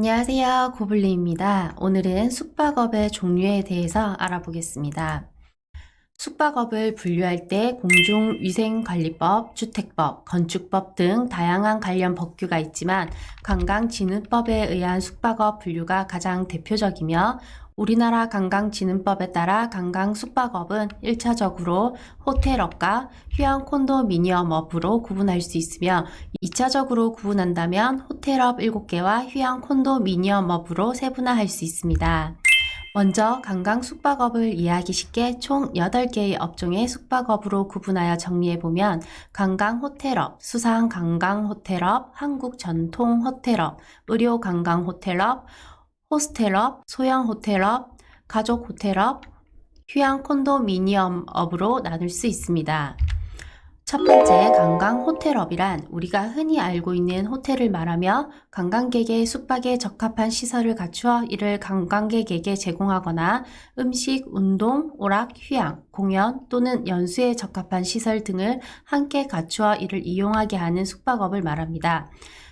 안녕하세요. 고블린입니다. 오늘은 숙박업의 종류에 대해서 알아보겠습니다. 숙박업을 분류할 때 공중위생관리법, 주택법, 건축법 등 다양한 관련 법규가 있지만 관광진흥법에 의한 숙박업 분류가 가장 대표적이며 우리나라 관광진흥법에 따라 관광숙박업은 1차적으로 호텔업과 휴양 콘도미니엄업으로 구분할 수 있으며 2차적으로 구분한다면 호텔업 7개와 휴양 콘도미니엄업으로 세분화할 수 있습니다. 먼저 관광 숙박업을 이해하기 쉽게 총 8개의 업종의 숙박업으로 구분하여 정리해보면 관광 호텔업, 수상 관광 호텔업, 한국 전통 호텔업, 의료 관광 호텔업, 호스텔업, 소형 호텔업, 가족 호텔업, 휴양 콘도미니엄업으로 나눌 수 있습니다. 첫 번째 관광 호텔업이란 우리가 흔히 알고 있는 호텔을 말하며 관광객의 숙박에 적합한 시설을 갖추어 이를 관광객에게 제공하거나 음식, 운동, 오락, 휴양, 공연 또는 연수에 적합한 시설 등을 함께 갖추어 이를 이용하게 하는 숙박업을 말합니다.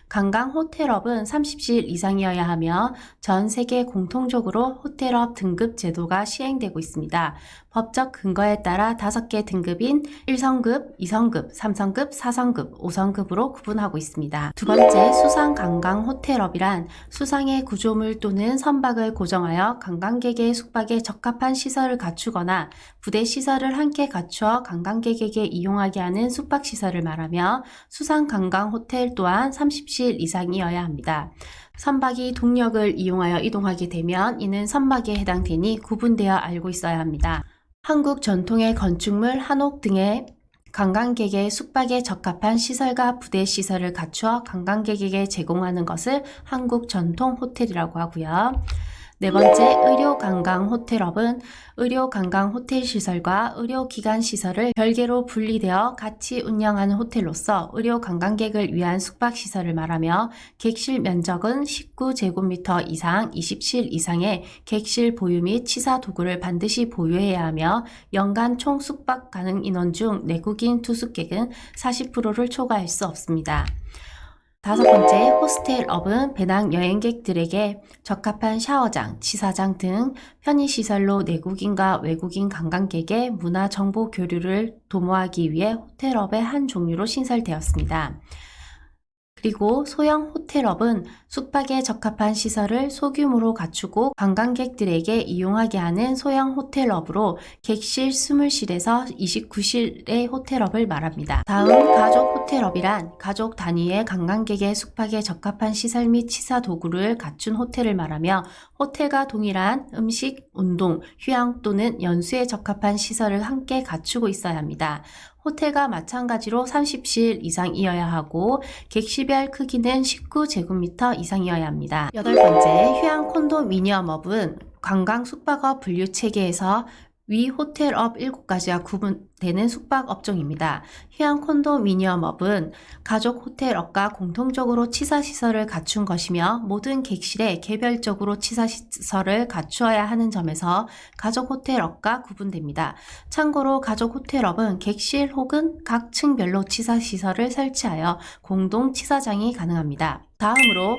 관광 호텔업은 30실 이상이어야 하며 전 세계 공통적으로 호텔업 등급 제도가 시행되고 있습니다. 법적 근거에 따라 5개 등급인 1성급, 2성급, 3성급, 4성급, 5성급으로 구분하고 있습니다. 두 번째, 수상 관광 호텔업이란 수상의 구조물 또는 선박을 고정하여 관광객의 숙박에 적합한 시설을 갖추거나 부대 시설을 함께 갖추어 관광객에게 이용하게 하는 숙박시설을 말하며 수상 관광 호텔 또한 30실 이상이어야 합니다. 선박이 동력을 이용하여 이동하게 되면 이는 선박에 해당되니 구분되어 알고 있어야 합니다. 한국 전통의 건축물, 한옥 등의 관광객의 숙박에 적합한 시설과 부대 시설을 갖추어 관광객에게 제공하는 것을 한국 전통 호텔이라고 하고요. 네 번째, 의료 관광 호텔업은 의료 관광 호텔 시설과 의료 기관 시설을 별개로 분리되어 같이 운영하는 호텔로서 의료 관광객을 위한 숙박 시설을 말하며 객실 면적은 19제곱미터 이상 20실 이상의 객실 보유 및 치사 도구를 반드시 보유해야 하며 연간 총 숙박 가능 인원 중 내국인 투숙객은 40%를 초과할 수 없습니다. 다섯 번째, 호스텔업은 배낭 여행객들에게 적합한 샤워장, 치사장 등 편의시설로 내국인과 외국인 관광객의 문화 정보 교류를 도모하기 위해 호텔업의 한 종류로 신설되었습니다. 그리고 소형 호텔업은 숙박에 적합한 시설을 소규모로 갖추고 관광객들에게 이용하게 하는 소형 호텔업으로 객실 20실에서 29실의 호텔업을 말합니다. 다음 가족 호텔업이란 가족 단위의 관광객의 숙박에 적합한 시설 및 치사 도구를 갖춘 호텔을 말하며 호텔과 동일한 음식, 운동, 휴양 또는 연수에 적합한 시설을 함께 갖추고 있어야 합니다. 호텔과 마찬가지로 30실 이상이어야 하고 객실별 크기는 19제곱미터 이상이어야 합니다. 여덟 번째, 휴양 콘도미니엄업은 관광 숙박업 분류 체계에서 위 호텔업 7가지와 구분되는 숙박 업종입니다. 휴양 콘도미니엄업은 가족 호텔업과 공통적으로 치사시설을 갖춘 것이며 모든 객실에 개별적으로 치사시설을 갖추어야 하는 점에서 가족 호텔업과 구분됩니다. 참고로 가족 호텔업은 객실 혹은 각 층별로 치사시설을 설치하여 공동 치사장이 가능합니다. 다음으로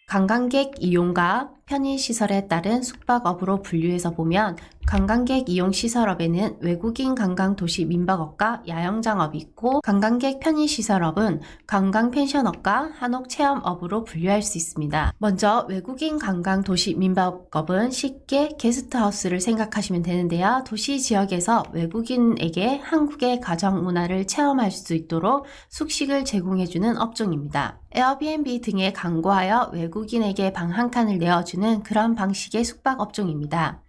관광객 이용과 편의시설에 따른 숙박업으로 분류해서 보면 관광객 이용시설업에는 외국인 관광도시 민박업과 야영장업이 있고 관광객 편의시설업은 관광펜션업과 한옥체험업으로 분류할 수 있습니다. 먼저 외국인 관광도시 민박업은 쉽게 게스트하우스를 생각하시면 되는데요. 도시 지역에서 외국인에게 한국의 가정문화를 체험할 수 있도록 숙식을 제공해주는 업종입니다. 에어비앤비 등에 광고하여 외국인에게 방 한 칸을 내어주는 그런 방식의 숙박 업종입니다.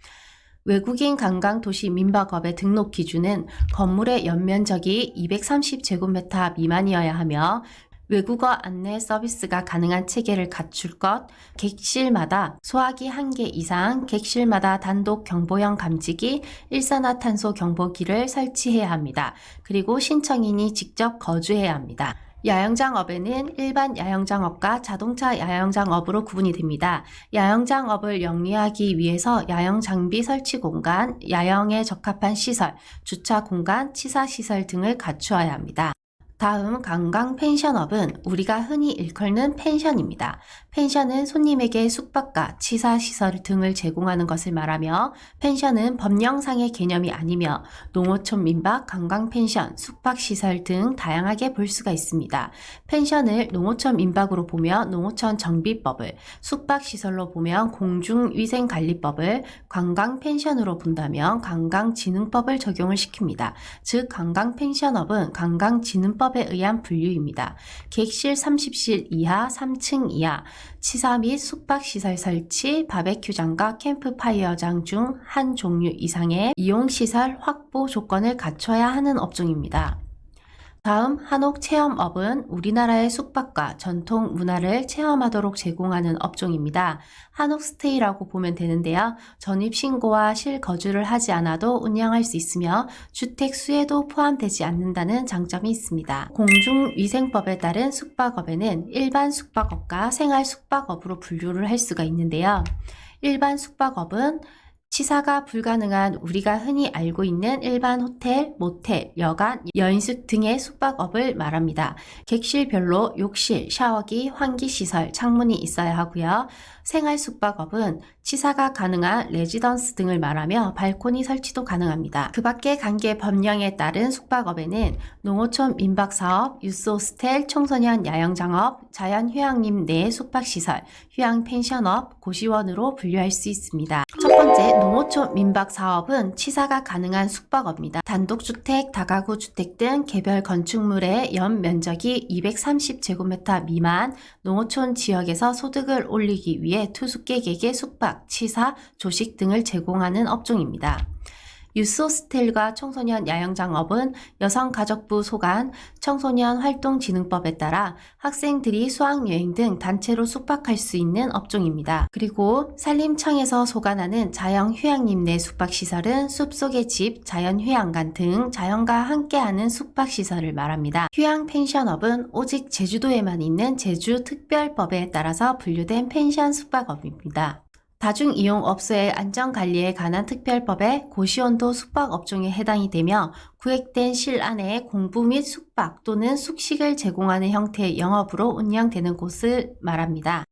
외국인 관광도시 민박업의 등록 기준은 건물의 연면적이 230제곱미터 미만이어야 하며 외국어 안내 서비스가 가능한 체계를 갖출 것, 객실마다 소화기 1개 이상, 객실마다 단독 경보형 감지기, 일산화탄소 경보기를 설치해야 합니다. 그리고 신청인이 직접 거주해야 합니다. 야영장업에는 일반 야영장업과 자동차 야영장업으로 구분이 됩니다. 야영장업을 영위하기 위해서 야영장비 설치 공간, 야영에 적합한 시설, 주차 공간, 치사시설 등을 갖추어야 합니다. 다음 관광 펜션업은 우리가 흔히 일컫는 펜션입니다. 펜션은 손님에게 숙박과 치사시설 등을 제공하는 것을 말하며 펜션은 법령상의 개념이 아니며 농어촌 민박, 관광 펜션, 숙박시설 등 다양하게 볼 수가 있습니다. 펜션을 농어촌 민박으로 보면 농어촌 정비법을, 숙박시설로 보면 공중위생관리법을, 관광 펜션으로 본다면 관광진흥법을 적용을 시킵니다. 즉 관광 펜션업은 관광진흥법에 의한 분류입니다. 객실 30실 이하, 3층 이하, 치사 및 숙박시설 설치, 바베큐장과 캠프파이어장 중 한 종류 이상의 이용시설 확보 조건을 갖춰야 하는 업종입니다. 다음 한옥 체험업은 우리나라의 숙박과 전통 문화를 체험하도록 제공하는 업종입니다. 한옥 스테이라고 보면 되는데요. 전입신고와 실거주를 하지 않아도 운영할 수 있으며 주택 수에도 포함되지 않는다는 장점이 있습니다. 공중위생법에 따른 숙박업에는 일반 숙박업과 생활 숙박업으로 분류를 할 수가 있는데요. 일반 숙박업은 치사가 불가능한 우리가 흔히 알고 있는 일반 호텔, 모텔, 여관, 여인숙 등의 숙박업을 말합니다. 객실별로 욕실, 샤워기, 환기시설, 창문이 있어야 하고요. 생활 숙박업은 치사가 가능한 레지던스 등을 말하며 발코니 설치도 가능합니다. 그 밖에 관계 법령에 따른 숙박업에는 농어촌 민박사업, 유스호스텔, 청소년 야영장업, 자연휴양림 내 숙박시설, 휴양펜션업, 고시원으로 분류할 수 있습니다. 첫 번째, 농어촌 민박 사업은 치사가 가능한 숙박업입니다. 단독주택, 다가구 주택 등 개별 건축물의 연 면적이 230제곱미터 미만 농어촌 지역에서 소득을 올리기 위해 투숙객에게 숙박, 치사, 조식 등을 제공하는 업종입니다. 유스호스텔과 청소년 야영장업은 여성가족부 소관 청소년 활동진흥법에 따라 학생들이 수학여행 등 단체로 숙박할 수 있는 업종입니다. 그리고 산림청에서 소관하는 자연휴양림 내 숙박시설은 숲속의 집, 자연휴양관 등 자연과 함께하는 숙박시설을 말합니다. 휴양펜션업은 오직 제주도에만 있는 제주특별법에 따라서 분류된 펜션 숙박업입니다. 다중이용업소의 안전관리에 관한 특별법에 고시원도 숙박업종에 해당이 되며 구획된 실 안에 공부 및 숙박 또는 숙식을 제공하는 형태의 영업으로 운영되는 곳을 말합니다.